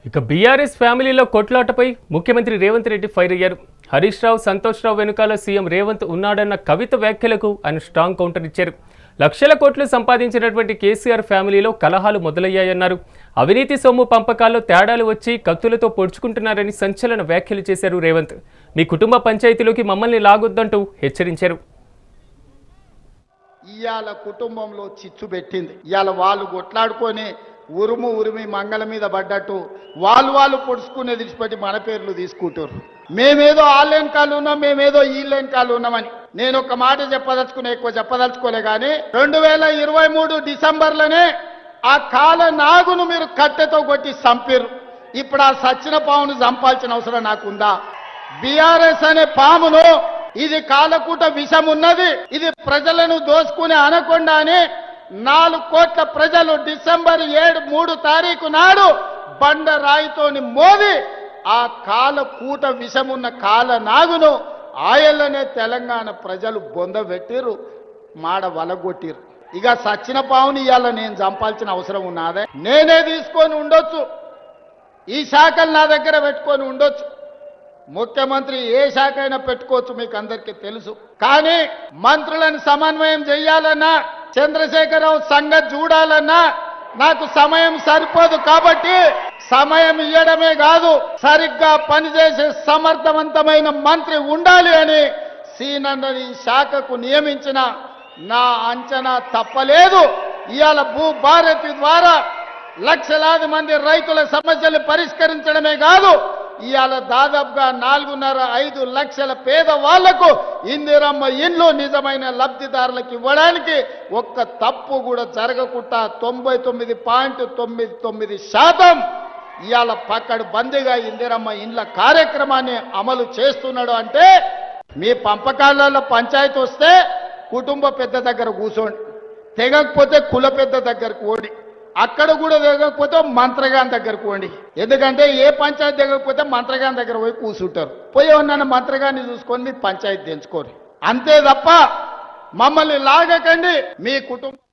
ఇక బీఆర్ఎస్ ఫ్యామిలీలో కొట్లాటపై ముఖ్యమంత్రి రేవంత్ రెడ్డి ఫైర్ అయ్యారు. హరీష్ రావు, సంతోష్ రావు వెనుకాల సీఎం రేవంత్ ఉన్నాడన్న కవిత వ్యాఖ్యలకు ఆయన స్ట్రాంగ్ కౌంటర్ ఇచ్చారు. లక్షల కోట్లు సంపాదించినటువంటి కేసీఆర్ ఫ్యామిలీలో కలహాలు మొదలయ్యాయన్నారు. అవినీతి సొమ్ము పంపకాల్లో తేడాలు వచ్చి కత్తులతో పొడుచుకుంటున్నారని సంచలన వ్యాఖ్యలు చేశారు రేవంత్. మీ కుటుంబ పంచాయతీలోకి మమ్మల్ని లాగొద్దంటూ హెచ్చరించారు. ఇవాళ కుటుంబంలో చిచ్చు పెట్టింది. ఇవాళ వాళ్ళు కొట్లాడుకొని ఉరిమి మంగళ మీద పడ్డట్టు వాళ్ళు పొడుచుకునే విడిచిపెట్టి మన పేర్లు తీసుకుంటారు. మేమేదో ఆన్లైన్ కాలు ఉన్నాం, మేమేదో ఈ లైన్ కాలు ఉన్నామని నేను ఒక మాట ఎక్కువ చెప్పదలుచుకోలే. కానీ 2023 డిసెంబర్లోనే ఆ కాల నాగును మీరు కట్టెతో కొట్టి చంపారు. ఇప్పుడు ఆ సచ్చిన పామును చంపాల్సిన అవసరం నాకుందా? బీఆర్ఎస్ అనే పామును, ఇది కాలకూట విషం ఉన్నది, ఇది ప్రజలను దోచుకునే అనకొండ అని 4 కోట్ల ప్రజలు డిసెంబర్ 3 తారీఖు నాడు బండ రాయితోని మోది ఆ కాలకూట విషమున్న కాల నాగును ఆయల్లనే తెలంగాణ ప్రజలు బొందబెట్టిరు, మాడ వలగొట్టిరు. ఇక సచ్చిన పావుని ఇవాళ నేను చంపాల్సిన అవసరం ఉన్నదే? నేనే తీసుకొని ఉండొచ్చు, ఈ శాఖలు నా దగ్గర పెట్టుకొని ఉండొచ్చు, ముఖ్యమంత్రి ఏ శాఖ అయినా పెట్టుకోవచ్చు, మీకు అందరికీ తెలుసు. కానీ మంత్రులను సమన్వయం చేయాలన్నా, చంద్రశేఖరరావు సంగతి చూడాలన్నా నాకు సమయం సరిపోదు. కాబట్టి సమయం ఇవ్వడమే కాదు, సరిగ్గా పనిచేసే సమర్థవంతమైన మంత్రి ఉండాలి అని సీనన్నని శాఖకు నియమించిన నా అంచనా తప్పలేదు. ఇవాళ భూభారతి ద్వారా లక్షలాది మంది రైతుల సమస్యలు పరిష్కరించడమే కాదు, ఇవాళ దాదాపుగా 4.5 లక్షల పేదవాళ్లకు ఇందిరమ్మ ఇండ్లు నిజమైన లబ్ధిదారులకు ఇవ్వడానికి ఒక్క తప్పు కూడా జరగకుండా 99.99% ఇవాళ పక్కడు బందీగా ఇందిరమ్మ ఇండ్ల కార్యక్రమాన్ని అమలు చేస్తున్నాడు. అంటే మీ పంపకాలలో పంచాయతీ వస్తే కుటుంబ పెద్ద దగ్గర కూర్చోండి, తెగకపోతే కుల పెద్ద దగ్గరకు ఓడి, అక్కడ కూడా దిగకపోతే మంత్రగాన్ దగ్గరకు పోండి. ఎందుకంటే ఏ పంచాయతీ దిగకపోతే మంత్రగాన్ దగ్గర పోయి కూర్చుంటారు. పోయి ఉన్న మంత్రగాన్ని చూసుకొని మీ పంచాయతీ తెంచుకోరు. అంతే తప్ప మమ్మల్ని లాగకండి. మీ కుటుంబం